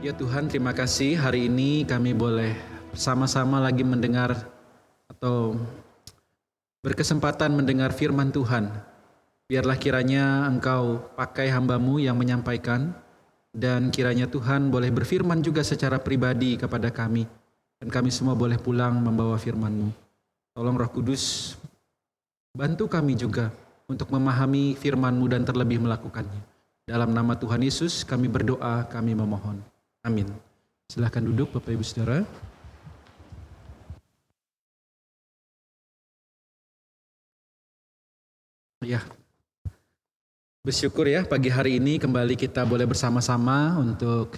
Ya Tuhan, terima kasih hari ini kami boleh bersama-sama lagi mendengar atau berkesempatan mendengar firman Tuhan. Biarlah kiranya Engkau pakai hamba-Mu yang menyampaikan, dan kiranya Tuhan boleh berfirman juga secara pribadi kepada kami, dan kami semua boleh pulang membawa firman-Mu. Tolong Roh Kudus, bantu kami juga untuk memahami firman-Mu dan terlebih melakukannya. Dalam nama Tuhan Yesus kami berdoa, kami memohon. Amin. Silahkan duduk Bapak Ibu Saudara. Ya, bersyukur ya pagi hari ini kembali kita boleh bersama-sama untuk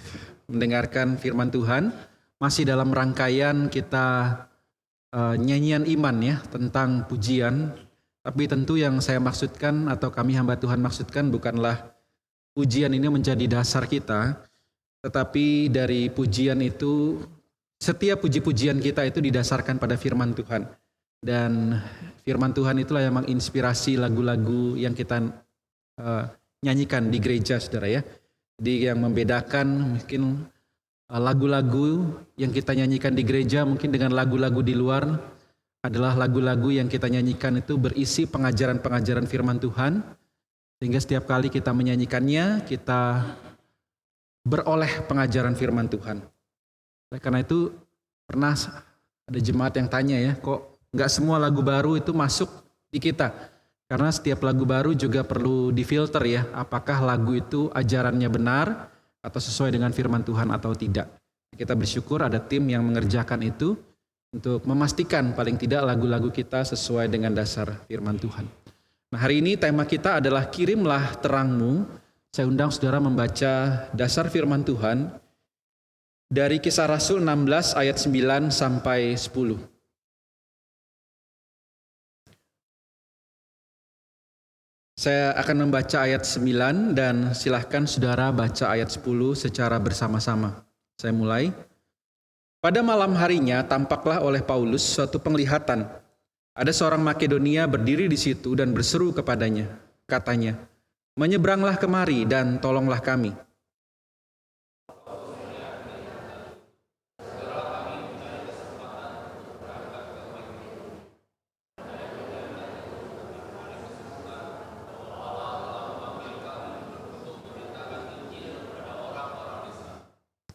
mendengarkan firman Tuhan. Masih dalam rangkaian kita nyanyian iman ya tentang pujian. Tapi tentu yang saya maksudkan atau kami hamba Tuhan maksudkan bukanlah pujian ini menjadi dasar kita, tetapi dari pujian itu, setiap puji-pujian kita itu didasarkan pada firman Tuhan. Dan firman Tuhan itulah yang menginspirasi lagu-lagu yang kita nyanyikan di gereja, saudara ya. Jadi yang membedakan mungkin lagu-lagu yang kita nyanyikan di gereja mungkin dengan lagu-lagu di luar adalah lagu-lagu yang kita nyanyikan itu berisi pengajaran-pengajaran firman Tuhan. Sehingga setiap kali kita menyanyikannya, kita beroleh pengajaran firman Tuhan. Karena itu pernah ada jemaat yang tanya ya, kok nggak semua lagu baru itu masuk di kita? Karena setiap lagu baru juga perlu difilter ya, apakah lagu itu ajarannya benar atau sesuai dengan firman Tuhan atau tidak. Kita bersyukur ada tim yang mengerjakan itu untuk memastikan paling tidak lagu-lagu kita sesuai dengan dasar firman Tuhan. Nah, hari ini tema kita adalah kirimlah terangmu. Saya undang saudara membaca dasar firman Tuhan dari Kisah Rasul 16 ayat 9 sampai 10. Saya akan membaca ayat 9 dan silahkan saudara baca ayat 10 secara bersama-sama. Saya mulai. Pada malam harinya tampaklah oleh Paulus suatu penglihatan. Ada seorang Makedonia berdiri di situ dan berseru kepadanya. Katanya, "Menyeberanglah kemari dan tolonglah kami."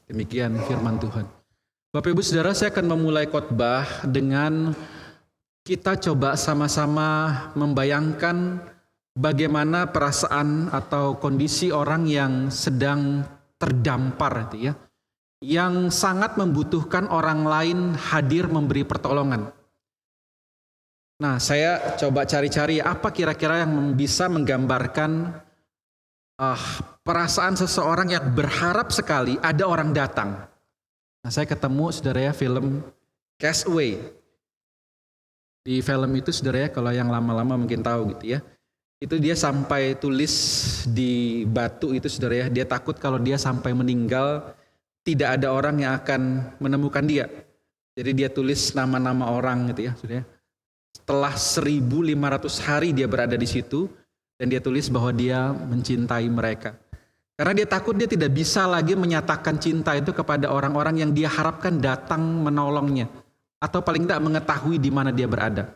Demikian firman Tuhan. Bapak Ibu Saudara, saya akan memulai khotbah dengan kita coba sama-sama membayangkan bagaimana perasaan atau kondisi orang yang sedang terdampar itu ya, yang sangat membutuhkan orang lain hadir memberi pertolongan. Nah, saya coba cari-cari apa kira-kira yang bisa menggambarkan perasaan seseorang yang berharap sekali ada orang datang. Nah, saya ketemu saudara ya film Castaway. Di film itu saudara ya, kalau yang lama-lama mungkin tahu gitu ya. Itu dia sampai tulis di batu itu saudara ya, dia takut kalau dia sampai meninggal tidak ada orang yang akan menemukan dia. Jadi dia tulis nama-nama orang gitu ya saudara ya. Setelah 1.500 hari dia berada di situ dan dia tulis bahwa dia mencintai mereka. Karena dia takut dia tidak bisa lagi menyatakan cinta itu kepada orang-orang yang dia harapkan datang menolongnya. Atau paling tidak mengetahui di mana dia berada.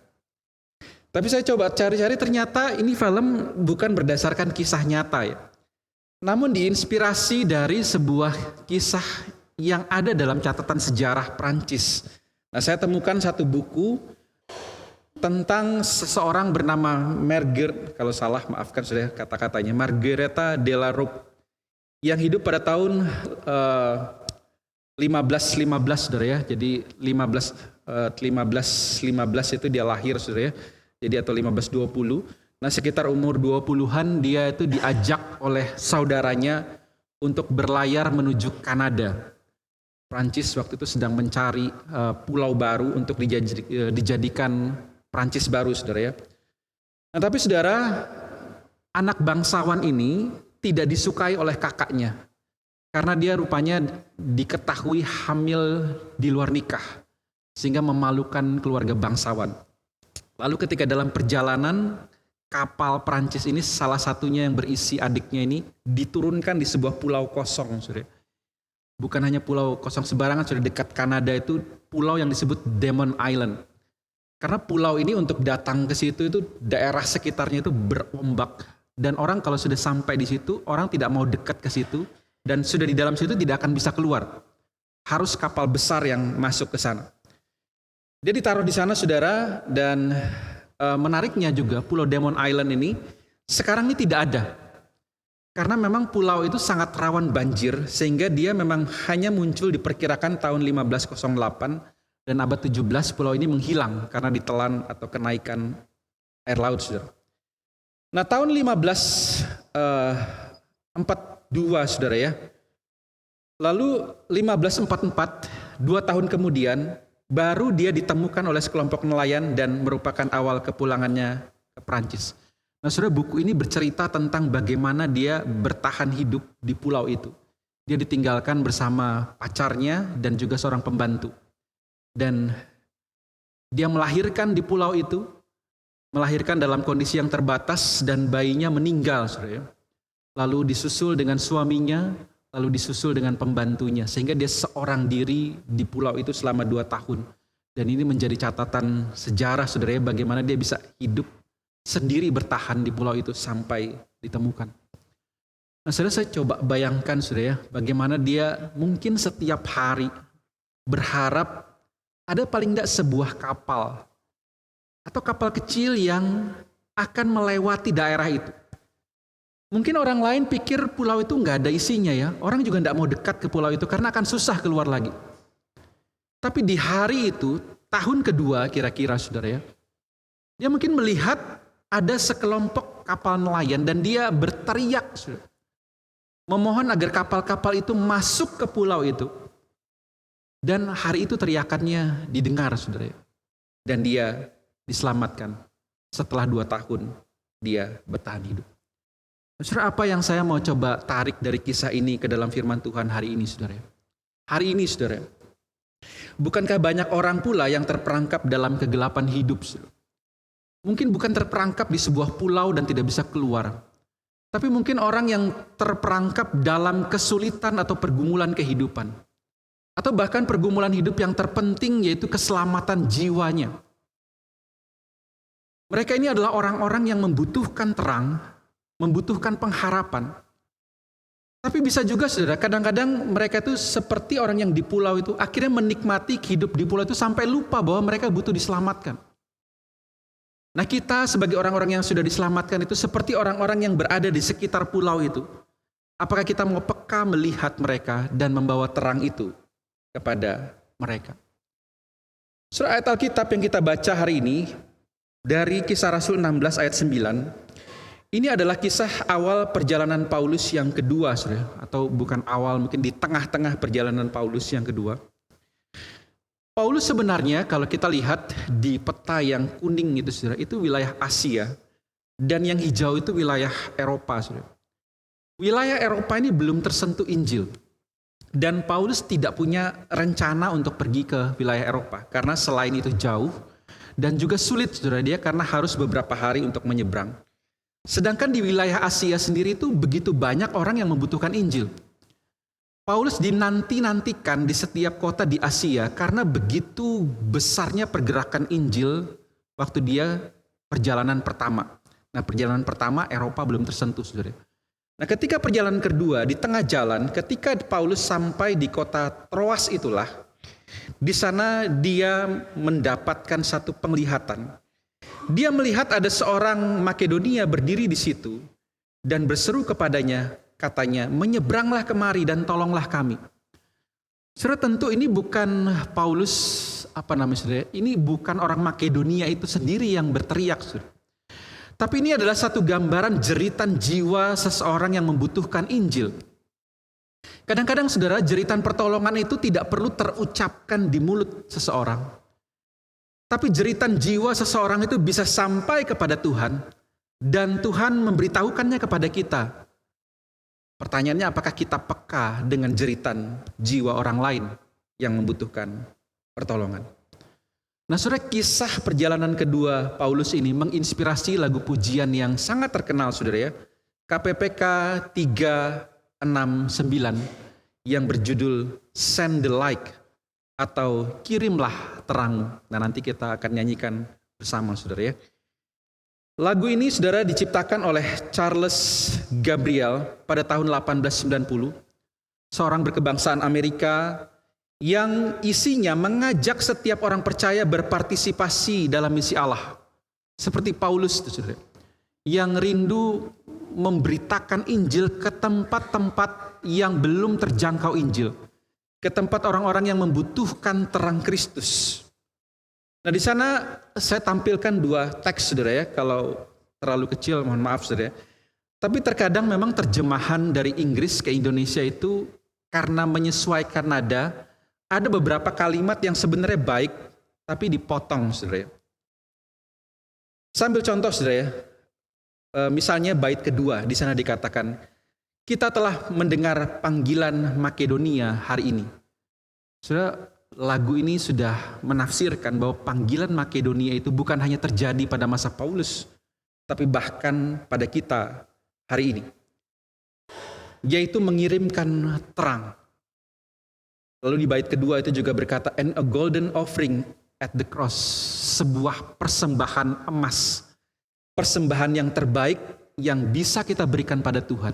Tapi saya coba cari-cari ternyata ini film bukan berdasarkan kisah nyata ya. Namun diinspirasi dari sebuah kisah yang ada dalam catatan sejarah Prancis. Nah, saya temukan satu buku tentang seseorang bernama kalau salah maafkan sudah kata-katanya, Margaretha de la Roque, yang hidup pada tahun 1515 saudara ya. Jadi 1515 itu dia lahir saudara ya. Jadi atau 1520. Nah, sekitar umur 20-an dia itu diajak oleh saudaranya untuk berlayar menuju Kanada. Prancis waktu itu sedang mencari pulau baru untuk dijadikan Prancis baru saudara ya. Nah, tapi saudara, anak bangsawan ini tidak disukai oleh kakaknya. Karena dia rupanya diketahui hamil di luar nikah. Sehingga memalukan keluarga bangsawan. Lalu ketika dalam perjalanan, kapal Prancis ini salah satunya yang berisi adiknya ini diturunkan di sebuah pulau kosong. Saudara. Bukan hanya pulau kosong sembarangan, sudah dekat Kanada itu pulau yang disebut Daemon Island. Karena pulau ini untuk datang ke situ itu daerah sekitarnya itu berombak. Dan orang kalau sudah sampai di situ, orang tidak mau dekat ke situ. Dan sudah di dalam situ tidak akan bisa keluar. Harus kapal besar yang masuk ke sana. Dia ditaruh di sana saudara, dan menariknya juga pulau Daemon Island ini sekarang ini tidak ada. Karena memang pulau itu sangat rawan banjir, sehingga dia memang hanya muncul diperkirakan tahun 1508, dan abad 17 pulau ini menghilang karena ditelan atau kenaikan air laut, saudara. Nah, tahun 1542, saudara ya. Lalu 1544, 2 tahun kemudian, baru dia ditemukan oleh sekelompok nelayan dan merupakan awal kepulangannya ke Prancis. Nah, saudara, buku ini bercerita tentang bagaimana dia bertahan hidup di pulau itu. Dia ditinggalkan bersama pacarnya dan juga seorang pembantu. Dan dia melahirkan di pulau itu, melahirkan dalam kondisi yang terbatas dan bayinya meninggal, saudara. Lalu disusul dengan suaminya, lalu disusul dengan pembantunya. Sehingga dia seorang diri di pulau itu selama 2 tahun. Dan ini menjadi catatan sejarah, saudara, bagaimana dia bisa hidup sendiri bertahan di pulau itu sampai ditemukan. Nah, saudara, saya coba bayangkan, saudara, bagaimana dia mungkin setiap hari berharap ada paling tidak sebuah kapal atau kapal kecil yang akan melewati daerah itu. Mungkin orang lain pikir pulau itu nggak ada isinya ya. Orang juga nggak mau dekat ke pulau itu karena akan susah keluar lagi. Tapi di hari itu, tahun kedua kira-kira, saudara ya, dia mungkin melihat ada sekelompok kapal nelayan dan dia berteriak, saudara, memohon agar kapal-kapal itu masuk ke pulau itu. Dan hari itu teriakannya didengar, saudara. Dan dia diselamatkan. Setelah 2 tahun dia bertahan hidup. Saudara, apa yang saya mau coba tarik dari kisah ini ke dalam firman Tuhan hari ini, saudara? Hari ini, saudara, bukankah banyak orang pula yang terperangkap dalam kegelapan hidup, saudara? Mungkin bukan terperangkap di sebuah pulau dan tidak bisa keluar. Tapi mungkin orang yang terperangkap dalam kesulitan atau pergumulan kehidupan. Atau bahkan pergumulan hidup yang terpenting, yaitu keselamatan jiwanya. Mereka ini adalah orang-orang yang membutuhkan terang, membutuhkan pengharapan. Tapi bisa juga, saudara, kadang-kadang mereka itu seperti orang yang di pulau itu akhirnya menikmati hidup di pulau itu sampai lupa bahwa mereka butuh diselamatkan. Nah, kita sebagai orang-orang yang sudah diselamatkan itu seperti orang-orang yang berada di sekitar pulau itu. Apakah kita mau peka melihat mereka dan membawa terang itu kepada mereka? Surah ayat Alkitab yang kita baca hari ini dari Kisah Rasul 16 ayat 9. Ini adalah kisah awal perjalanan Paulus yang kedua, saudara. Atau bukan awal, mungkin di tengah-tengah perjalanan Paulus yang kedua. Paulus sebenarnya kalau kita lihat di peta yang kuning itu, saudara, itu wilayah Asia. Dan yang hijau itu wilayah Eropa, saudara. Wilayah Eropa ini belum tersentuh Injil. Dan Paulus tidak punya rencana untuk pergi ke wilayah Eropa. Karena selain itu jauh dan juga sulit, saudara, dia karena harus beberapa hari untuk menyeberang. Sedangkan di wilayah Asia sendiri itu begitu banyak orang yang membutuhkan Injil. Paulus dinanti-nantikan di setiap kota di Asia karena begitu besarnya pergerakan Injil waktu dia perjalanan pertama. Nah, perjalanan pertama Eropa belum tersentuh, saudara. Nah, ketika perjalanan kedua di tengah jalan, ketika Paulus sampai di kota Troas itulah, di sana dia mendapatkan satu penglihatan. Dia melihat ada seorang Makedonia berdiri di situ dan berseru kepadanya, katanya, menyeberanglah kemari dan tolonglah kami. Saudara, tentu ini bukan Paulus, saudara? Ini bukan orang Makedonia itu sendiri yang berteriak, saudara. Tapi ini adalah satu gambaran jeritan jiwa seseorang yang membutuhkan Injil. Kadang-kadang, saudara, jeritan pertolongan itu tidak perlu terucapkan di mulut seseorang. Tapi jeritan jiwa seseorang itu bisa sampai kepada Tuhan dan Tuhan memberitahukannya kepada kita. Pertanyaannya, apakah kita peka dengan jeritan jiwa orang lain yang membutuhkan pertolongan? Nah, saudara, kisah perjalanan kedua Paulus ini menginspirasi lagu pujian yang sangat terkenal, saudara ya. KPPK 369 yang berjudul Send the Light atau Kirimlah Terang. Nah, nanti kita akan nyanyikan bersama, saudara ya. Lagu ini, saudara, diciptakan oleh Charles Gabriel pada tahun 1890, seorang berkebangsaan Amerika yang isinya mengajak setiap orang percaya berpartisipasi dalam misi Allah. Seperti Paulus, saudara, yang rindu memberitakan Injil ke tempat-tempat yang belum terjangkau Injil, ke tempat orang-orang yang membutuhkan terang Kristus. Nah, di sana saya tampilkan dua teks, saudara ya. Kalau terlalu kecil, mohon maaf, saudara ya. Tapi terkadang memang terjemahan dari Inggris ke Indonesia itu karena menyesuaikan nada, ada beberapa kalimat yang sebenarnya baik, tapi dipotong, saudara ya. Sambil contoh, saudara ya. Misalnya bait kedua, di sana dikatakan, kita telah mendengar panggilan Makedonia hari ini. Saudara, lagu ini sudah menafsirkan bahwa panggilan Makedonia itu bukan hanya terjadi pada masa Paulus, tapi bahkan pada kita hari ini, yaitu mengirimkan terang. Lalu di bait kedua itu juga berkata, and a golden offering at the cross, sebuah persembahan emas, persembahan yang terbaik yang bisa kita berikan pada Tuhan.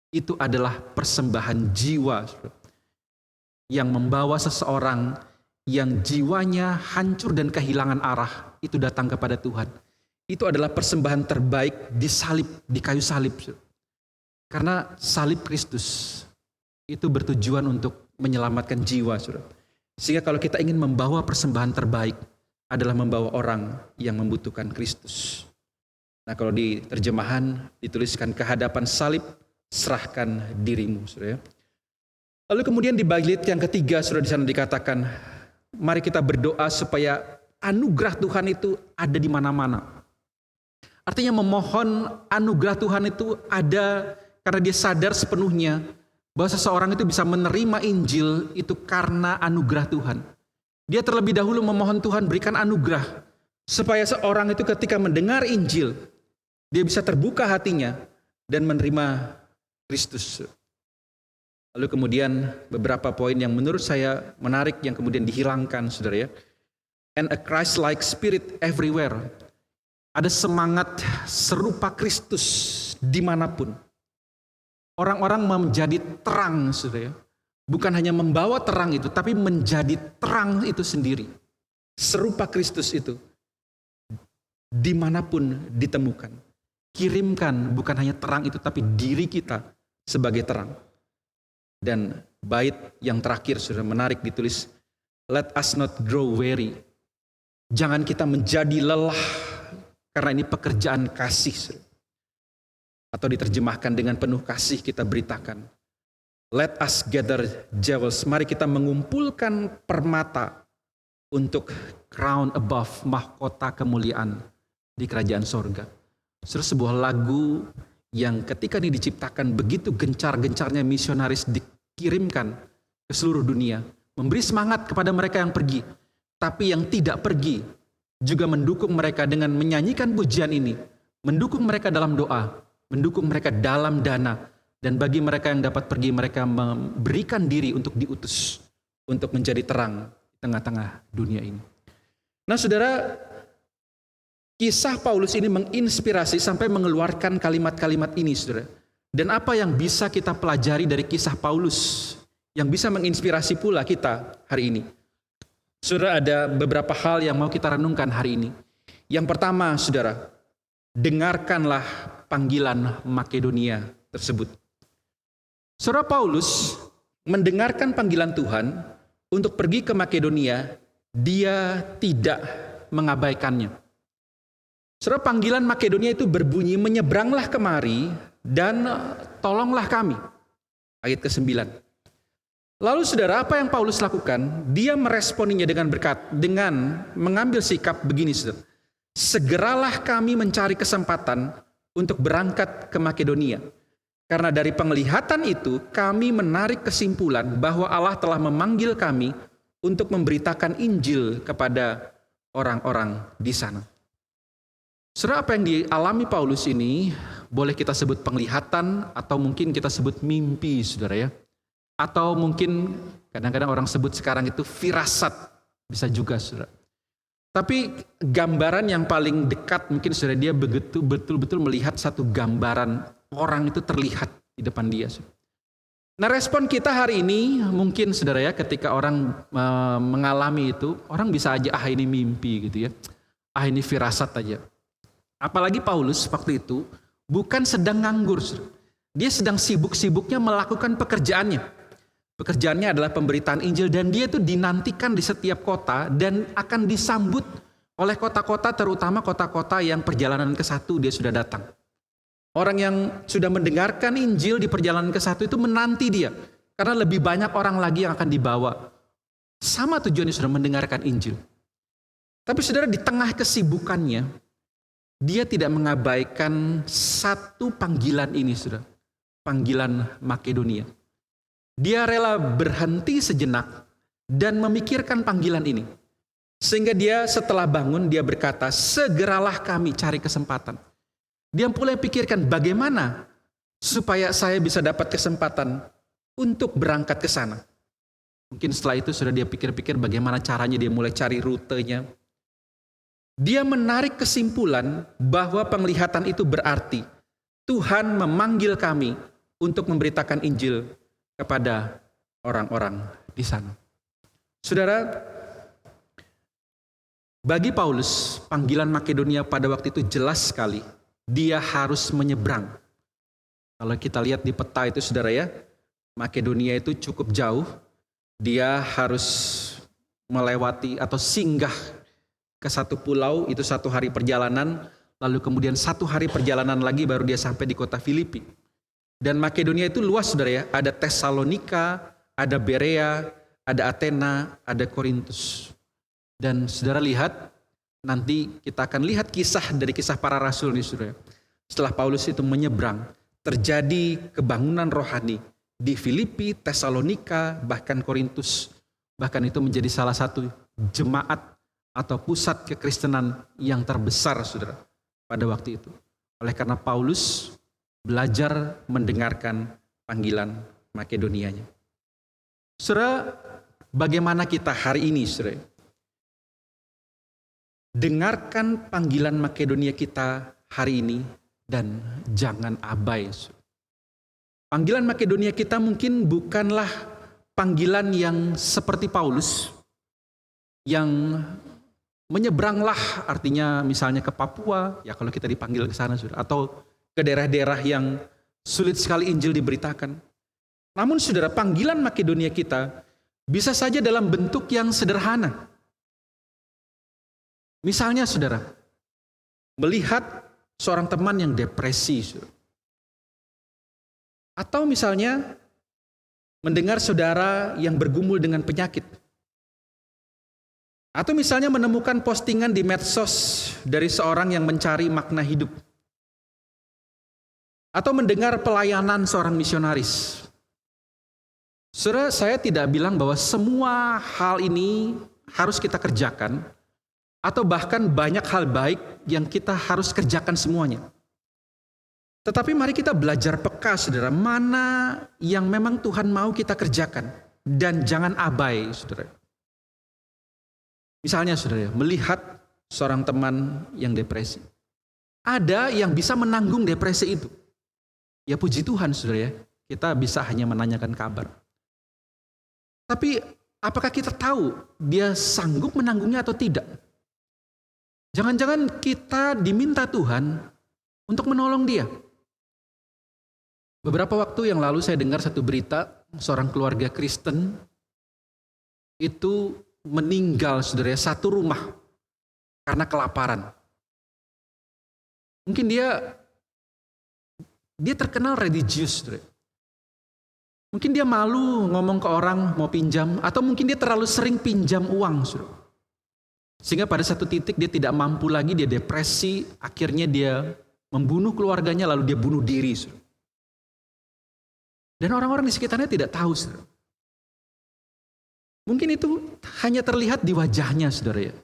Itu adalah persembahan jiwa yang membawa seseorang yang jiwanya hancur dan kehilangan arah itu datang kepada Tuhan. Itu adalah persembahan terbaik di salib, di kayu salib. Karena salib Kristus itu bertujuan untuk menyelamatkan jiwa. Sehingga kalau kita ingin membawa persembahan terbaik adalah membawa orang yang membutuhkan Kristus. Nah, kalau di terjemahan dituliskan kehadapan salib, serahkan dirimu, saudara. Lalu kemudian di bait yang ketiga, saudara, di sana dikatakan, mari kita berdoa supaya anugerah Tuhan itu ada di mana-mana. Artinya memohon anugerah Tuhan itu ada karena dia sadar sepenuhnya bahwa seseorang itu bisa menerima Injil itu karena anugerah Tuhan. Dia terlebih dahulu memohon Tuhan berikan anugerah supaya seorang itu ketika mendengar Injil, dia bisa terbuka hatinya dan menerima Kristus. Lalu kemudian beberapa poin yang menurut saya menarik yang kemudian dihilangkan, saudara ya. And a Christ-like spirit everywhere. Ada semangat serupa Kristus dimanapun. Orang-orang menjadi terang, saudara ya. Bukan hanya membawa terang itu, tapi menjadi terang itu sendiri. Serupa Kristus itu dimanapun ditemukan. Kirimkan bukan hanya terang itu, tapi diri kita sebagai terang. Dan bait yang terakhir sudah menarik ditulis, let us not grow weary. Jangan kita menjadi lelah karena ini pekerjaan kasih. Atau diterjemahkan dengan penuh kasih kita beritakan. Let us gather jewels. Mari kita mengumpulkan permata untuk crown above, mahkota kemuliaan di kerajaan sorga. Sebuah lagu yang ketika ini diciptakan begitu gencar-gencarnya misionaris dikirimkan ke seluruh dunia. Memberi semangat kepada mereka yang pergi. Tapi yang tidak pergi juga mendukung mereka dengan menyanyikan pujian ini. Mendukung mereka dalam doa. Mendukung mereka dalam dana. Dan bagi mereka yang dapat pergi, mereka memberikan diri untuk diutus. Untuk menjadi terang di tengah-tengah dunia ini. Nah, saudara, kisah Paulus ini menginspirasi sampai mengeluarkan kalimat-kalimat ini, saudara. Dan apa yang bisa kita pelajari dari kisah Paulus yang bisa menginspirasi pula kita hari ini? Saudara, ada beberapa hal yang mau kita renungkan hari ini. Yang pertama, saudara, dengarkanlah panggilan Makedonia tersebut. Saudara, Paulus mendengarkan panggilan Tuhan untuk pergi ke Makedonia, dia tidak mengabaikannya. Saudara, panggilan Makedonia itu berbunyi, menyeberanglah kemari dan tolonglah kami. Ayat ke-9. Lalu saudara, apa yang Paulus lakukan? Dia meresponinya dengan mengambil sikap begini, saudara. Segeralah kami mencari kesempatan untuk berangkat ke Makedonia. Karena dari penglihatan itu kami menarik kesimpulan bahwa Allah telah memanggil kami untuk memberitakan Injil kepada orang-orang di sana. Saudara, apa yang dialami Paulus ini boleh kita sebut penglihatan atau mungkin kita sebut mimpi, saudara ya. Atau mungkin kadang-kadang orang sebut sekarang itu firasat, bisa juga saudara. Tapi gambaran yang paling dekat mungkin saudara, dia betul-betul melihat satu gambaran orang itu terlihat di depan dia. Nah, respon kita hari ini mungkin saudara ya, ketika orang mengalami itu, orang bisa aja ini mimpi gitu ya. Ini firasat aja. Apalagi Paulus waktu itu bukan sedang nganggur. Dia sedang sibuk-sibuknya melakukan pekerjaannya. Pekerjaannya adalah pemberitaan Injil dan dia itu dinantikan di setiap kota dan akan disambut oleh kota-kota, terutama kota-kota yang perjalanan ke-1 dia sudah datang. Orang yang sudah mendengarkan Injil di perjalanan ke-1 itu menanti dia. Karena lebih banyak orang lagi yang akan dibawa. Sama tujuannya sudah mendengarkan Injil. Tapi saudara, di tengah kesibukannya, dia tidak mengabaikan satu panggilan ini, saudara. Panggilan Makedonia. Dia rela berhenti sejenak dan memikirkan panggilan ini. Sehingga dia setelah bangun, dia berkata, segeralah kami cari kesempatan. Dia mulai pikirkan bagaimana supaya saya bisa dapat kesempatan untuk berangkat ke sana. Mungkin setelah itu sudah dia pikir-pikir bagaimana caranya, dia mulai cari rutenya. Dia menarik kesimpulan bahwa penglihatan itu berarti Tuhan memanggil kami untuk memberitakan Injil kepada orang-orang di sana. Saudara, bagi Paulus, panggilan Makedonia pada waktu itu jelas sekali. Dia harus menyeberang. Kalau kita lihat di peta itu saudara ya, Makedonia itu cukup jauh. Dia harus melewati atau singgah ke satu pulau, itu 1 hari perjalanan, lalu kemudian 1 hari perjalanan lagi baru dia sampai di kota Filipi. Dan Makedonia itu luas saudara ya, ada Tesalonika, ada Berea, ada Athena, ada Korintus. Dan saudara lihat, nanti kita akan lihat kisah dari kisah para rasul nih saudara. Setelah Paulus itu menyeberang, terjadi kebangunan rohani di Filipi, Tesalonika, bahkan Korintus. Bahkan itu menjadi salah satu jemaat atau pusat kekristenan yang terbesar saudara pada waktu itu. Oleh karena Paulus belajar mendengarkan panggilan Makedonianya. Saudara, bagaimana kita hari ini saudara? Dengarkan panggilan Makedonia kita hari ini dan jangan abai. Panggilan Makedonia kita mungkin bukanlah panggilan yang seperti Paulus yang menyeberanglah, artinya misalnya ke Papua, ya kalau kita dipanggil ke sana saudara, atau ke daerah-daerah yang sulit sekali Injil diberitakan. Namun saudara, panggilan Makedonia kita bisa saja dalam bentuk yang sederhana. Misalnya saudara, melihat seorang teman yang depresi, saudara. Atau misalnya mendengar saudara yang bergumul dengan penyakit. Atau misalnya menemukan postingan di medsos dari seorang yang mencari makna hidup. Atau mendengar pelayanan seorang misionaris. Saudara, saya tidak bilang bahwa semua hal ini harus kita kerjakan. Atau bahkan banyak hal baik yang kita harus kerjakan semuanya. Tetapi mari kita belajar peka saudara, mana yang memang Tuhan mau kita kerjakan. Dan jangan abai saudara. Misalnya saudara, melihat seorang teman yang depresi. Ada yang bisa menanggung depresi itu. Ya puji Tuhan saudara ya, kita bisa hanya menanyakan kabar. Tapi apakah kita tahu dia sanggup menanggungnya atau tidak? Jangan-jangan kita diminta Tuhan untuk menolong dia. Beberapa waktu yang lalu saya dengar satu berita, seorang keluarga Kristen itu meninggal saudara, satu rumah karena kelaparan. Mungkin dia terkenal religius saudara. Mungkin dia malu ngomong ke orang mau pinjam, atau mungkin dia terlalu sering pinjam uang saudara. Sehingga pada satu titik dia tidak mampu lagi, dia depresi, akhirnya dia membunuh keluarganya lalu dia bunuh diri saudara. Dan orang-orang di sekitarnya tidak tahu saudara. Mungkin itu hanya terlihat di wajahnya saudara ya.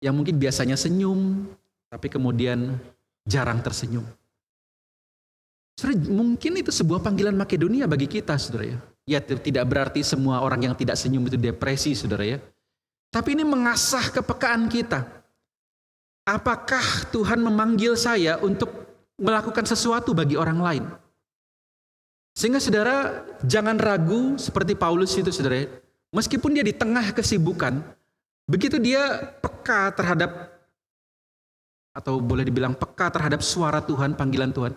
Yang mungkin biasanya senyum, tapi kemudian jarang tersenyum. Saudara, mungkin itu sebuah panggilan Makedonia bagi kita saudara ya. Ya tidak berarti semua orang yang tidak senyum itu depresi, saudara ya. Tapi ini mengasah kepekaan kita. Apakah Tuhan memanggil saya untuk melakukan sesuatu bagi orang lain? Sehingga saudara jangan ragu seperti Paulus itu, saudara ya. Meskipun dia di tengah kesibukan, begitu dia peka terhadap, atau boleh dibilang peka terhadap suara Tuhan, panggilan Tuhan.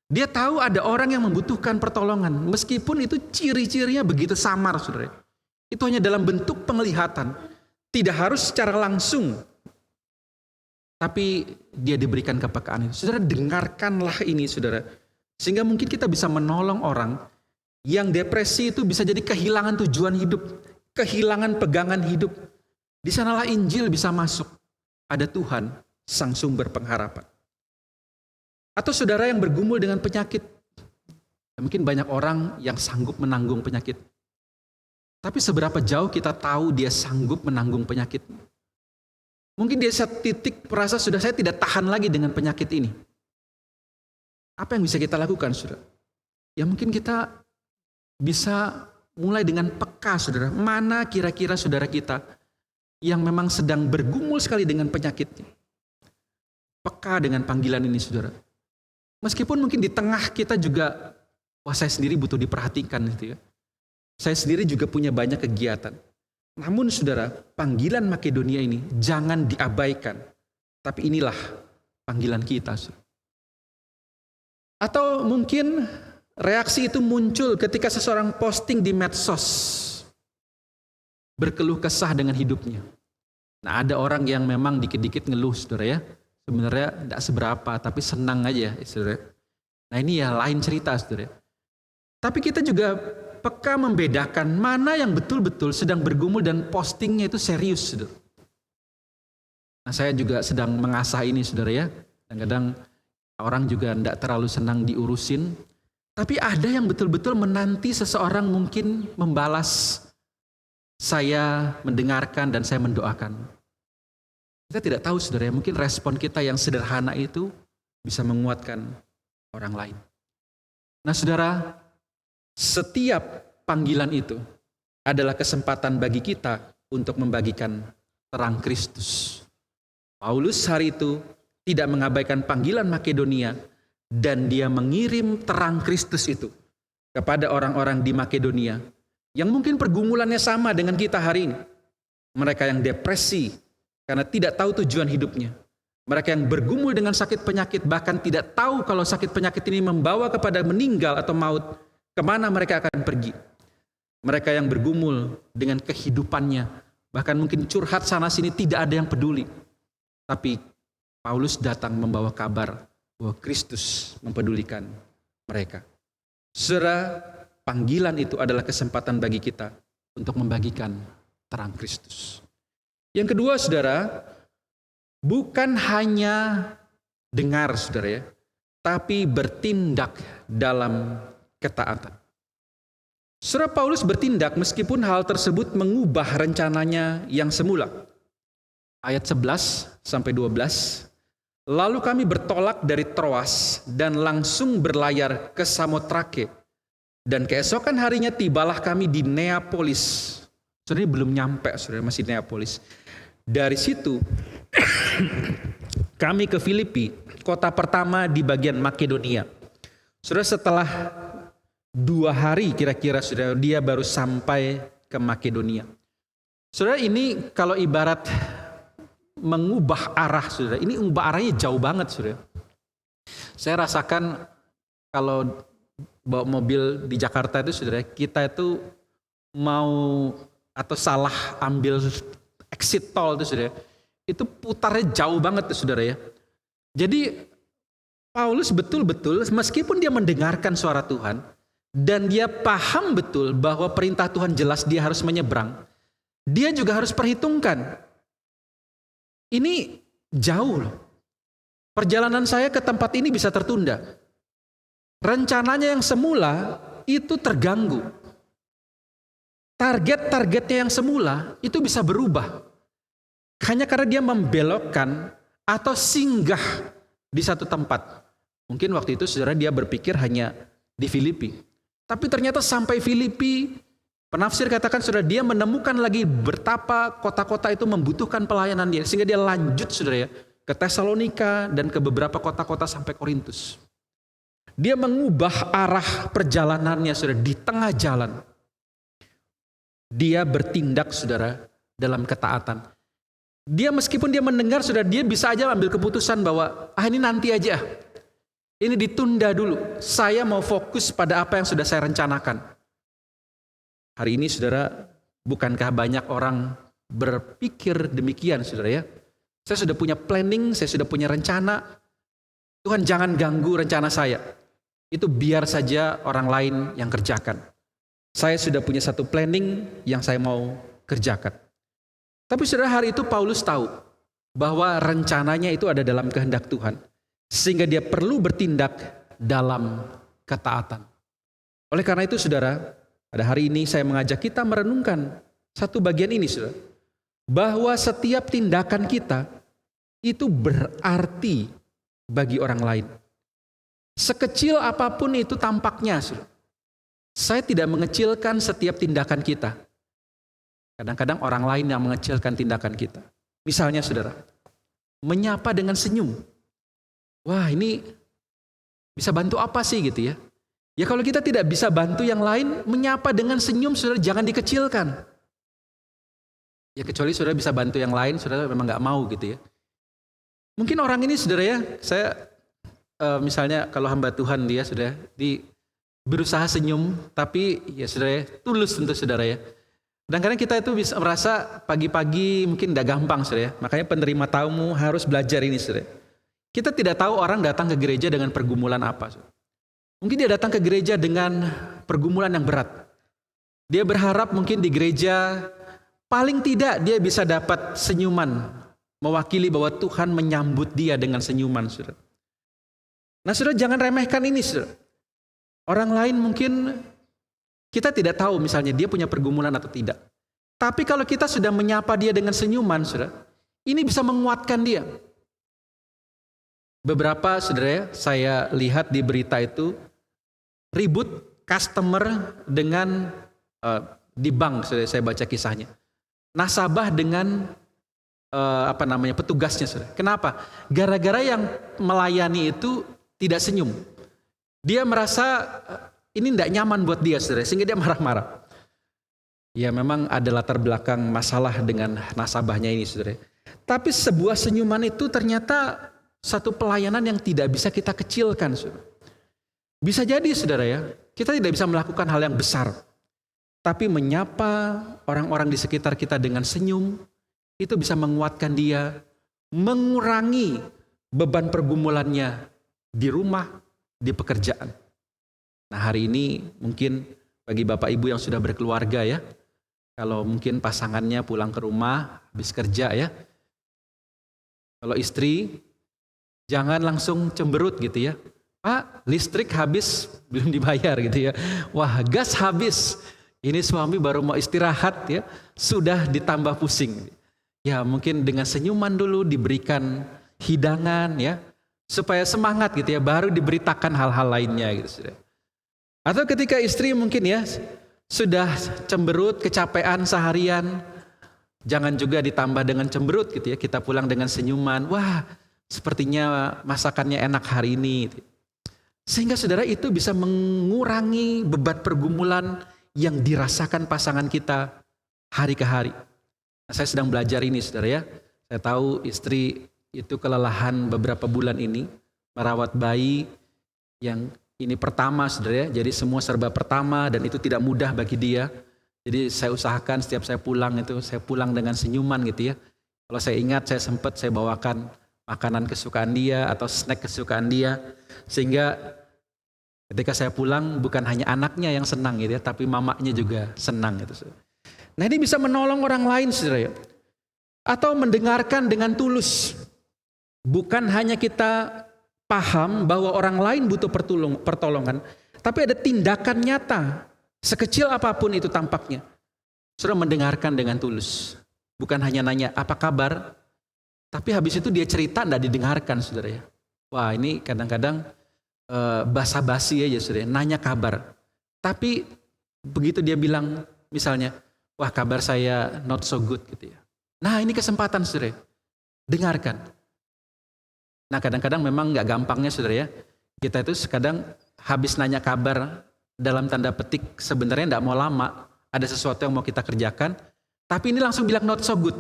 Dia tahu ada orang yang membutuhkan pertolongan, meskipun itu ciri-cirinya begitu samar, saudara. Itu hanya dalam bentuk penglihatan, tidak harus secara langsung. Tapi dia diberikan kepekaan itu. Saudara, dengarkanlah ini, saudara. Sehingga mungkin kita bisa menolong orang yang depresi itu bisa jadi kehilangan tujuan hidup, kehilangan pegangan hidup. Di sanalah Injil bisa masuk. Ada Tuhan, sang sumber pengharapan. Atau saudara yang bergumul dengan penyakit. Mungkin banyak orang yang sanggup menanggung penyakit. Tapi seberapa jauh kita tahu dia sanggup menanggung penyakit? Mungkin dia satu titik merasa sudah saya tidak tahan lagi dengan penyakit ini. Apa yang bisa kita lakukan, saudara? Ya mungkin kita bisa mulai dengan peka, saudara. Mana kira-kira saudara kita yang memang sedang bergumul sekali dengan penyakitnya? Peka dengan panggilan ini, saudara. Meskipun mungkin di tengah kita juga, wah saya sendiri butuh diperhatikan gitu ya. Saya sendiri juga punya banyak kegiatan. Namun saudara, panggilan Makedonia ini jangan diabaikan. Tapi inilah panggilan kita. Saudara. Atau mungkin reaksi itu muncul ketika seseorang posting di medsos. Berkeluh kesah dengan hidupnya. Nah ada orang yang memang dikit-dikit ngeluh, saudara ya. Sebenarnya tidak seberapa, tapi senang aja, saudara. Nah ini ya lain cerita, saudara. Tapi kita juga peka membedakan mana yang betul-betul sedang bergumul dan postingnya itu serius, saudara. Nah saya juga sedang mengasah ini, saudara ya. Kadang-kadang orang juga tidak terlalu senang diurusin. Tapi ada yang betul-betul menanti seseorang mungkin membalas. Saya mendengarkan dan saya mendoakan. Kita tidak tahu, saudara, mungkin respon kita yang sederhana itu bisa menguatkan orang lain. Nah, saudara, setiap panggilan itu adalah kesempatan bagi kita untuk membagikan terang Kristus. Paulus hari itu tidak mengabaikan panggilan Makedonia dan dia mengirim terang Kristus itu kepada orang-orang di Makedonia yang mungkin pergumulannya sama dengan kita hari ini. Mereka yang depresi, karena tidak tahu tujuan hidupnya. Mereka yang bergumul dengan sakit penyakit, bahkan tidak tahu kalau sakit penyakit ini membawa kepada meninggal atau maut, kemana mereka akan pergi. Mereka yang bergumul dengan kehidupannya, bahkan mungkin curhat sana sini tidak ada yang peduli. Tapi Paulus datang membawa kabar bahwa Kristus mempedulikan mereka. Saudara, panggilan itu adalah kesempatan bagi kita untuk membagikan terang Kristus. Yang kedua, saudara, bukan hanya dengar, saudara ya, tapi bertindak dalam ketaatan. Saudara, Paulus bertindak meskipun hal tersebut mengubah rencananya yang semula. Ayat 11 sampai 12. Lalu kami bertolak dari Troas dan langsung berlayar ke Samotrake. Dan keesokan harinya tibalah kami di Neapolis. Saudara, ini belum nyampe, saudara, masih Neapolis. Dari situ kami ke Filipi, kota pertama di bagian Makedonia. Saudara, setelah 2 hari kira-kira saudara, dia baru sampai ke Makedonia. Saudara, ini kalau ibarat mengubah arah, saudara, ini mengubah arahnya jauh banget, saudara. Saya rasakan kalau bawa mobil di Jakarta itu, saudara, kita itu mau atau salah ambil exit tol itu, saudara, itu putarnya jauh banget tuh, saudara ya. Jadi Paulus betul-betul meskipun dia mendengarkan suara Tuhan dan dia paham betul bahwa perintah Tuhan jelas dia harus menyeberang, dia juga harus perhitungkan. Ini jauh loh. Perjalanan saya ke tempat ini bisa tertunda. Rencananya yang semula itu terganggu. Target-targetnya yang semula itu bisa berubah. Hanya karena dia membelokkan atau singgah di satu tempat. Mungkin waktu itu saudara dia berpikir hanya di Filipi. Tapi ternyata sampai Filipi, penafsir katakan saudara, dia menemukan lagi betapa kota-kota itu membutuhkan pelayanan dia. Sehingga dia lanjut saudara ya, ke Tesalonika dan ke beberapa kota-kota sampai Korintus. Dia mengubah arah perjalanannya saudara di tengah jalan. Dia bertindak saudara dalam ketaatan. Dia meskipun dia mendengar saudara, dia bisa aja ambil keputusan bahwa ini nanti aja. Ini ditunda dulu. Saya mau fokus pada apa yang sudah saya rencanakan. Hari ini saudara, bukankah banyak orang berpikir demikian saudara ya? Saya sudah punya planning, saya sudah punya rencana. Tuhan jangan ganggu rencana saya. Itu biar saja orang lain yang kerjakan. Saya sudah punya satu planning yang saya mau kerjakan. Tapi saudara, hari itu Paulus tahu bahwa rencananya itu ada dalam kehendak Tuhan. Sehingga dia perlu bertindak dalam ketaatan. Oleh karena itu saudara, pada hari ini saya mengajak kita merenungkan satu bagian ini saudara. Bahwa setiap tindakan kita itu berarti bagi orang lain. Sekecil apapun itu tampaknya saudara. Saya tidak mengecilkan setiap tindakan kita. Kadang-kadang orang lain yang mengecilkan tindakan kita. Misalnya saudara, menyapa dengan senyum. Wah, ini bisa bantu apa sih gitu ya? Ya kalau kita tidak bisa bantu yang lain, menyapa dengan senyum saudara jangan dikecilkan. Ya kecuali saudara bisa bantu yang lain, saudara memang gak mau gitu ya. Mungkin orang ini saudara ya, saya misalnya kalau hamba Tuhan dia sudah berusaha senyum, tapi ya saudara ya, tulus tentu saudara ya. Kadang-kadang kita itu bisa merasa pagi-pagi mungkin udah gampang saudara ya. Makanya penerima tamu harus belajar ini saudara. Kita tidak tahu orang datang ke gereja dengan pergumulan apa. Saudara. Mungkin dia datang ke gereja dengan pergumulan yang berat. Dia berharap mungkin di gereja paling tidak dia bisa dapat senyuman. Mewakili bahwa Tuhan menyambut dia dengan senyuman saudara. Nah saudara jangan remehkan ini saudara. Orang lain mungkin kita tidak tahu misalnya dia punya pergumulan atau tidak. Tapi kalau kita sudah menyapa dia dengan senyuman, saudara, ini bisa menguatkan dia. Beberapa saudara ya, saya lihat di berita itu ribut customer dengan di bank, saudara, saya baca kisahnya. Nasabah dengan petugasnya, saudara. Kenapa? Gara-gara yang melayani itu tidak senyum. Dia merasa ini tidak nyaman buat dia, saudara, sehingga dia marah-marah. Ya memang ada latar belakang masalah dengan nasabahnya ini, saudara. Tapi sebuah senyuman itu ternyata satu pelayanan yang tidak bisa kita kecilkan, saudara. Bisa jadi, saudara ya, kita tidak bisa melakukan hal yang besar. Tapi menyapa orang-orang di sekitar kita dengan senyum, itu bisa menguatkan dia, mengurangi beban pergumulannya di rumah, di pekerjaan. Nah hari ini mungkin bagi Bapak Ibu yang sudah berkeluarga ya, kalau mungkin pasangannya pulang ke rumah habis kerja ya, kalau istri jangan langsung cemberut gitu ya, Pak listrik habis belum dibayar gitu ya, wah gas habis, ini suami baru mau istirahat ya, sudah ditambah pusing. Ya mungkin dengan senyuman dulu diberikan hidangan ya, supaya semangat gitu ya, baru diberitakan hal-hal lainnya gitu sudah. Atau ketika istri mungkin ya sudah cemberut, kecapean seharian, jangan juga ditambah dengan cemberut gitu ya. Kita pulang dengan senyuman, wah sepertinya masakannya enak hari ini. Sehingga saudara itu bisa mengurangi beban pergumulan yang dirasakan pasangan kita hari ke hari. Nah, saya sedang belajar ini saudara ya. Saya tahu istri itu kelelahan beberapa bulan ini merawat bayi yang ini pertama saudara ya, jadi semua serba pertama dan itu tidak mudah bagi dia. Jadi saya usahakan setiap saya pulang dengan senyuman gitu ya. Kalau saya ingat saya sempat saya bawakan makanan kesukaan dia atau snack kesukaan dia. Sehingga ketika saya pulang bukan hanya anaknya yang senang gitu ya, tapi mamanya juga senang gitu. Nah ini bisa menolong orang lain saudara ya. Atau mendengarkan dengan tulus. Bukan hanya kita paham bahwa orang lain butuh pertolongan, tapi ada tindakan nyata, sekecil apapun itu tampaknya. Saudara mendengarkan dengan tulus, bukan hanya nanya apa kabar, tapi habis itu dia cerita tidak didengarkan saudara ya. Wah ini kadang-kadang basa-basi aja saudara, nanya kabar. Tapi begitu dia bilang misalnya, wah kabar saya not so good gitu ya. Nah ini kesempatan saudara, dengarkan. Nah kadang-kadang memang nggak gampangnya saudara ya. Kita itu kadang habis nanya kabar dalam tanda petik sebenarnya nggak mau lama. Ada sesuatu yang mau kita kerjakan. Tapi ini langsung bilang not so good.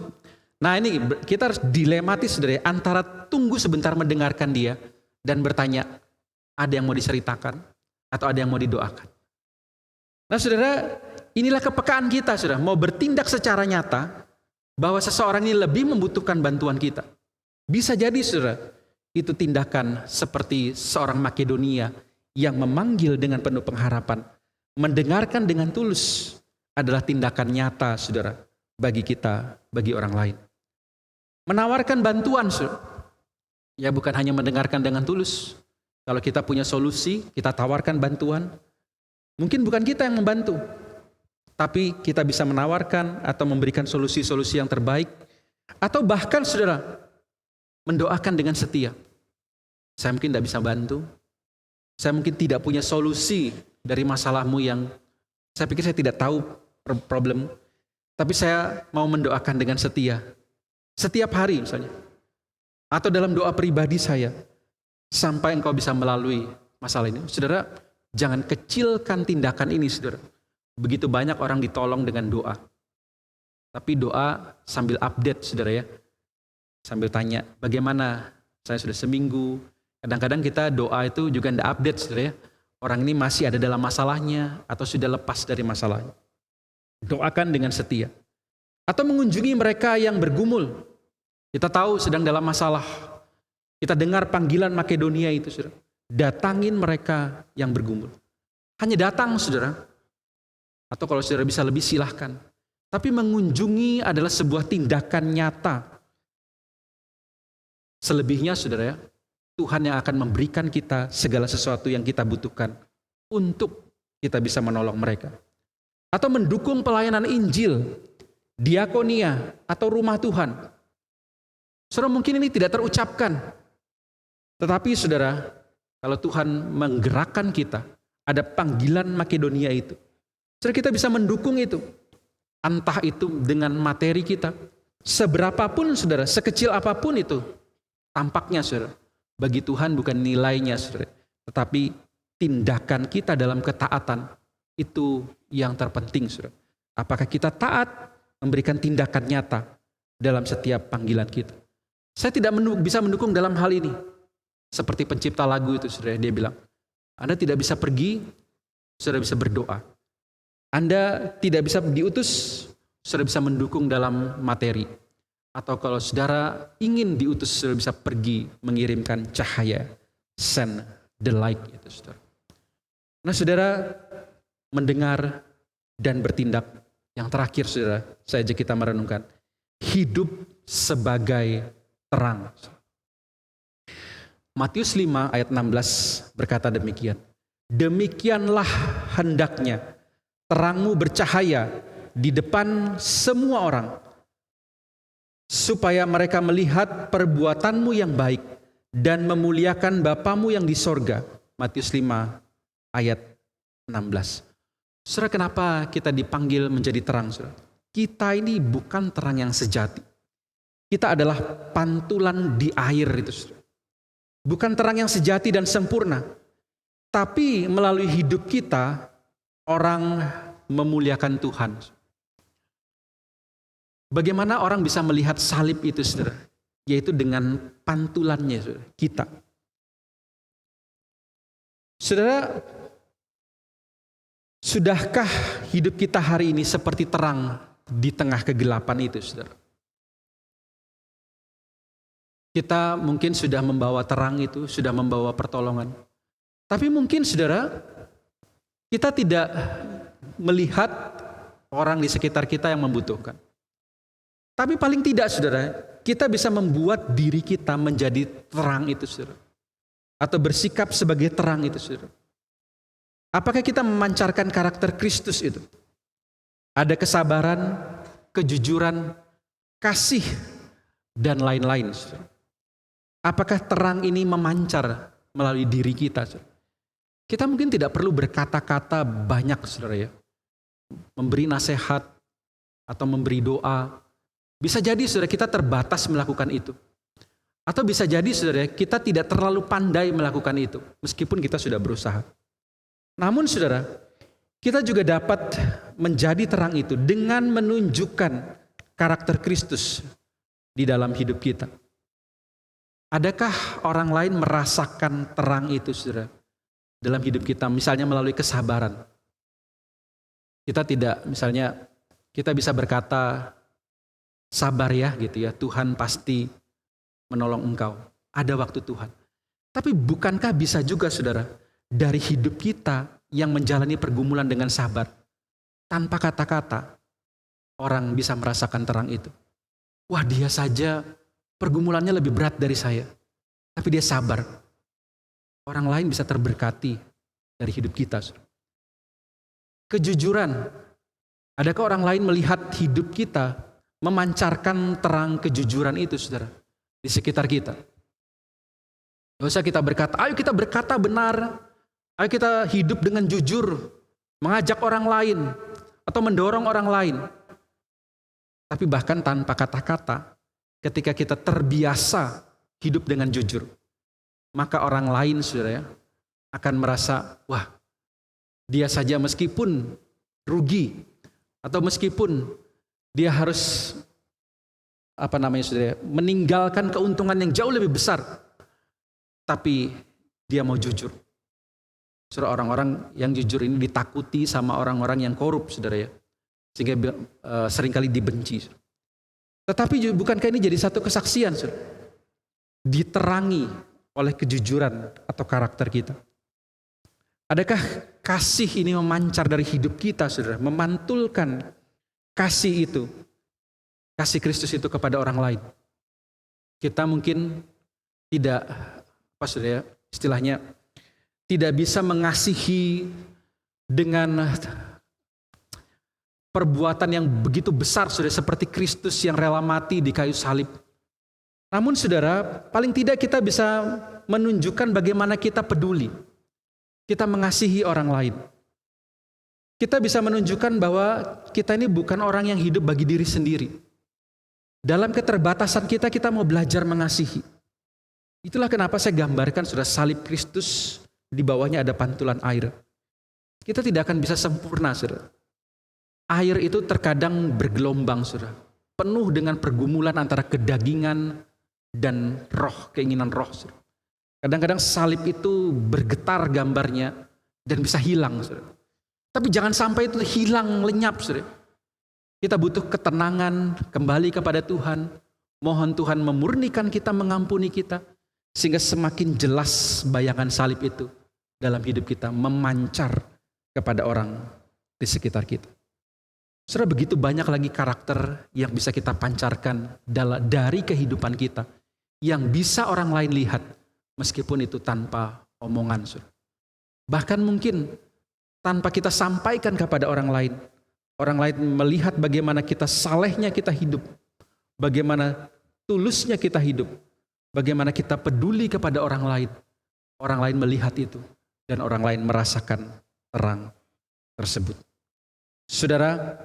Nah ini kita harus dilematis saudara ya, antara tunggu sebentar mendengarkan dia dan bertanya, ada yang mau diceritakan atau ada yang mau didoakan. Nah saudara, inilah kepekaan kita saudara, mau bertindak secara nyata bahwa seseorang ini lebih membutuhkan bantuan kita. Bisa jadi saudara, itu tindakan seperti seorang Makedonia yang memanggil dengan penuh pengharapan, mendengarkan dengan tulus adalah tindakan nyata saudara bagi kita, bagi orang lain. Menawarkan bantuan saudara, ya bukan hanya mendengarkan dengan tulus. Kalau kita punya solusi, kita tawarkan bantuan. Mungkin bukan kita yang membantu, tapi kita bisa menawarkan atau memberikan solusi-solusi yang terbaik. Atau bahkan saudara, mendoakan dengan setia. Saya mungkin tidak bisa bantu, saya mungkin tidak punya solusi dari masalahmu yang saya pikir saya tidak tahu problem, tapi saya mau mendoakan dengan setia. Setiap hari misalnya. Atau dalam doa pribadi saya, sampai engkau bisa melalui masalah ini. Saudara, jangan kecilkan tindakan ini saudara. Begitu banyak orang ditolong dengan doa. Tapi doa sambil update saudara ya. Sambil tanya, bagaimana? Saya sudah seminggu. Kadang-kadang kita doa itu juga tidak update saudara ya. Orang ini masih ada dalam masalahnya atau sudah lepas dari masalahnya. Doakan dengan setia. Atau mengunjungi mereka yang bergumul. Kita tahu sedang dalam masalah. Kita dengar panggilan Makedonia itu saudara. Datangin mereka yang bergumul. Hanya datang saudara. Atau kalau saudara bisa lebih silahkan. Tapi mengunjungi adalah sebuah tindakan nyata. Selebihnya saudara ya, Tuhan yang akan memberikan kita segala sesuatu yang kita butuhkan untuk kita bisa menolong mereka. Atau mendukung pelayanan Injil, diakonia, atau rumah Tuhan. Saudara mungkin ini tidak terucapkan. Tetapi saudara, kalau Tuhan menggerakkan kita, ada panggilan Makedonia itu. Saudara kita bisa mendukung itu. Entah itu dengan materi kita. Seberapapun saudara, sekecil apapun itu. Tampaknya saudara, bagi Tuhan bukan nilainya saudara. Tetapi tindakan kita dalam ketaatan itu yang terpenting saudara. Apakah kita taat memberikan tindakan nyata dalam setiap panggilan kita. Saya tidak bisa mendukung dalam hal ini. Seperti pencipta lagu itu saudara, dia bilang, Anda tidak bisa pergi, saudara bisa berdoa. Anda tidak bisa diutus, saudara bisa mendukung dalam materi. Atau kalau saudara ingin diutus, saudara bisa pergi mengirimkan cahaya, send the light itu saudara. Nah saudara, mendengar dan bertindak. Yang terakhir saudara, saya ajak kita merenungkan. Hidup sebagai terang. Matius 5 ayat 16 berkata demikian. Demikianlah hendaknya terangmu bercahaya di depan semua orang, supaya mereka melihat perbuatanmu yang baik dan memuliakan Bapamu yang di sorga. Matius 5 ayat 16. Saudara, kenapa kita dipanggil menjadi terang saudara? Kita ini bukan terang yang sejati. Kita adalah pantulan di air itu saudara. Bukan terang yang sejati dan sempurna. Tapi melalui hidup kita, orang memuliakan Tuhan. Bagaimana orang bisa melihat salib itu saudara? Yaitu dengan pantulannya saudara, kita. Saudara, sudahkah hidup kita hari ini seperti terang di tengah kegelapan itu saudara? Kita mungkin sudah membawa terang itu, sudah membawa pertolongan. Tapi mungkin saudara, kita tidak melihat orang di sekitar kita yang membutuhkan. Tapi paling tidak saudara, kita bisa membuat diri kita menjadi terang itu saudara. Atau bersikap sebagai terang itu saudara. Apakah kita memancarkan karakter Kristus itu? Ada kesabaran, kejujuran, kasih, dan lain-lain saudara. Apakah terang ini memancar melalui diri kita saudara? Kita mungkin tidak perlu berkata-kata banyak, saudara ya. Memberi nasihat atau memberi doa. Bisa jadi saudara kita terbatas melakukan itu. Atau bisa jadi saudara kita tidak terlalu pandai melakukan itu. Meskipun kita sudah berusaha. Namun saudara, kita juga dapat menjadi terang itu dengan menunjukkan karakter Kristus di dalam hidup kita. Adakah orang lain merasakan terang itu saudara dalam hidup kita, misalnya melalui kesabaran? Kita tidak, misalnya kita bisa berkata, sabar ya gitu ya, Tuhan pasti menolong engkau. Ada waktu Tuhan. Tapi bukankah bisa juga saudara, dari hidup kita yang menjalani pergumulan dengan sabar, tanpa kata-kata, orang bisa merasakan terang itu. Wah, dia saja pergumulannya lebih berat dari saya, tapi dia sabar. Orang lain bisa terberkati dari hidup kita. Kejujuran. Adakah orang lain melihat hidup kita memancarkan terang kejujuran itu, saudara, di sekitar kita? Gak usah kita berkata, ayo kita berkata benar, ayo kita hidup dengan jujur, mengajak orang lain, atau mendorong orang lain. Tapi bahkan tanpa kata-kata, ketika kita terbiasa hidup dengan jujur, maka orang lain, saudara ya, akan merasa, wah, dia saja meskipun rugi, atau meskipun dia harus saudara, meninggalkan keuntungan yang jauh lebih besar, tapi dia mau jujur. Saudara, orang-orang yang jujur ini ditakuti sama orang-orang yang korup, saudara ya, sehingga seringkali dibenci. Tetapi bukankah ini jadi satu kesaksian, saudara? Diterangi oleh kejujuran atau karakter kita. Adakah kasih ini memancar dari hidup kita, saudara? Memantulkan kasih itu, kasih Kristus itu kepada orang lain. Kita mungkin tidak, saudara, istilahnya tidak bisa mengasihi dengan perbuatan yang begitu besar, saudara, seperti Kristus yang rela mati di kayu salib. Namun saudara, paling tidak kita bisa menunjukkan bagaimana kita peduli. Kita mengasihi orang lain. Kita bisa menunjukkan bahwa kita ini bukan orang yang hidup bagi diri sendiri. Dalam keterbatasan kita mau belajar mengasihi. Itulah kenapa saya gambarkan sudah salib Kristus, di bawahnya ada pantulan air. Kita tidak akan bisa sempurna, saudara. Air itu terkadang bergelombang, saudara. Penuh dengan pergumulan antara kedagingan dan roh, keinginan roh. Saudara. Kadang-kadang salib itu bergetar gambarnya dan bisa hilang, saudara. Tapi jangan sampai itu hilang, lenyap, saudara. Kita butuh ketenangan, kembali kepada Tuhan. Mohon Tuhan memurnikan kita, mengampuni kita, sehingga semakin jelas bayangan salib itu dalam hidup kita, memancar kepada orang di sekitar kita. Saudara, begitu banyak lagi karakter yang bisa kita pancarkan dari kehidupan kita, yang bisa orang lain lihat, meskipun itu tanpa omongan. Saudara. Bahkan mungkin tanpa kita sampaikan kepada orang lain melihat bagaimana kita salehnya kita hidup, bagaimana tulusnya kita hidup, bagaimana kita peduli kepada orang lain melihat itu, dan orang lain merasakan terang tersebut. Saudara,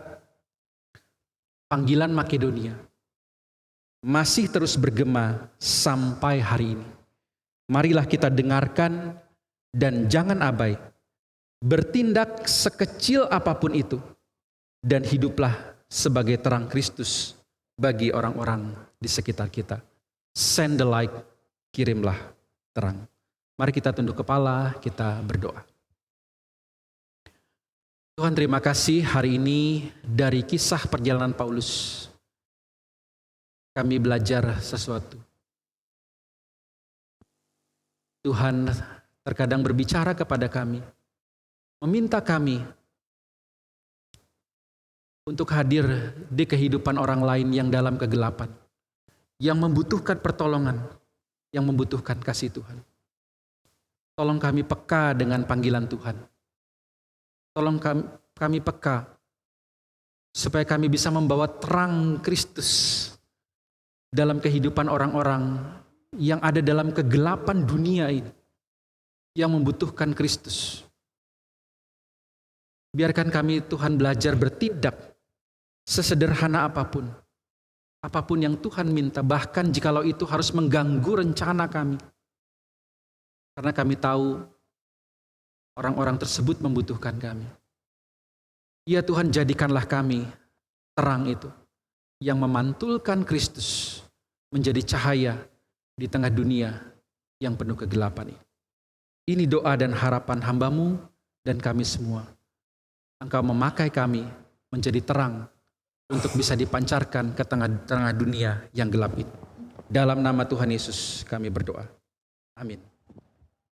panggilan Makedonia masih terus bergema sampai hari ini. Marilah kita dengarkan dan jangan abai. Bertindak sekecil apapun itu dan hiduplah sebagai terang Kristus bagi orang-orang di sekitar kita. Send the light, kirimlah terang. Mari kita tunduk kepala, kita berdoa. Tuhan, terima kasih hari ini dari kisah perjalanan Paulus. Kami belajar sesuatu. Tuhan terkadang berbicara kepada kami, meminta kami untuk hadir di kehidupan orang lain yang dalam kegelapan, yang membutuhkan pertolongan, yang membutuhkan kasih Tuhan. Tolong kami peka dengan panggilan Tuhan. Tolong kami peka supaya kami bisa membawa terang Kristus dalam kehidupan orang-orang yang ada dalam kegelapan dunia ini. yang membutuhkan Kristus. Biarkan kami Tuhan belajar bertindak sesederhana apapun. Apapun yang Tuhan minta, bahkan jikalau itu harus mengganggu rencana kami. Karena kami tahu orang-orang tersebut membutuhkan kami. Ya Tuhan, jadikanlah kami terang itu yang memantulkan Kristus menjadi cahaya di tengah dunia yang penuh kegelapan ini. Ini doa dan harapan hamba-Mu dan kami semua. Engkau memakai kami menjadi terang untuk bisa dipancarkan ke tengah-tengah dunia yang gelap itu. Dalam nama Tuhan Yesus kami berdoa. Amin.